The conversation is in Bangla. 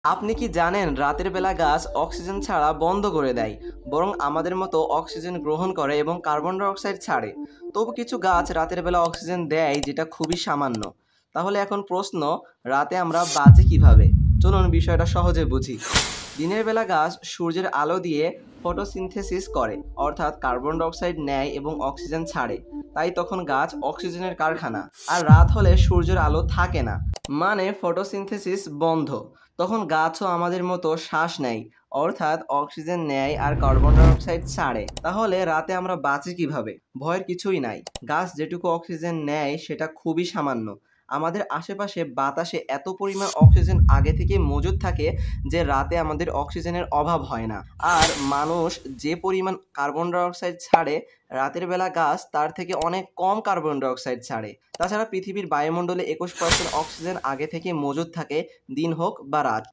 আপনি কি জানেন রাতের বেলা গাছ অক্সিজেন ছাড়া বন্ধ করে দেয়, বরং আমাদের মতো অক্সিজেন গ্রহণ করে এবং কার্বন ডাই অক্সাইড ছাড়ে। তবু কিছু গাছ রাতের বেলা অক্সিজেন দেয়, যেটা খুবই সামান্য। তাহলে এখন প্রশ্ন, রাতে আমরা বাঁচি কিভাবে? চলুন বিষয়টা সহজে বুঝি। দিনের বেলা গাছ সূর্যের আলো দিয়ে ফটোসিনথেসিস করে, অর্থাৎ কার্বন ডাই অক্সাইড নেয় এবং অক্সিজেন ছাড়ে। তাই তখন গাছ অক্সিজেনের কারখানা। আর রাত হলে সূর্যের আলো থাকে না, মানে ফটোসিনথেসিস বন্ধ। তখন গাছও আমাদের মতো শ্বাস নেয়, অর্থাৎ অক্সিজেন নেয় আর কার্বন ডাই অক্সাইড ছাড়ে। তাহলে রাতে আমরা বাঁচি কিভাবে? ভয়ের কিছুই নাই। গাছ যেটুকু অক্সিজেন নেয় সেটা খুবই সামান্য। আমাদের আশেপাশে বাতাসে এত পরিমাণ অক্সিজেন আগে থেকে মজুদ থাকে যে রাতে আমাদের অক্সিজেনের অভাব হয় না। আর মানুষ যে পরিমাণ কার্বন ডাই অক্সাইড ছাড়ে, রাতের বেলা গাছ তার থেকে অনেক কম কার্বন ডাই অক্সাইড ছাড়ে। তাছাড়া পৃথিবীর বায়ুমণ্ডলে 21% অক্সিজেন আগে থেকে মজুদ থাকে, দিন হোক বা রাত।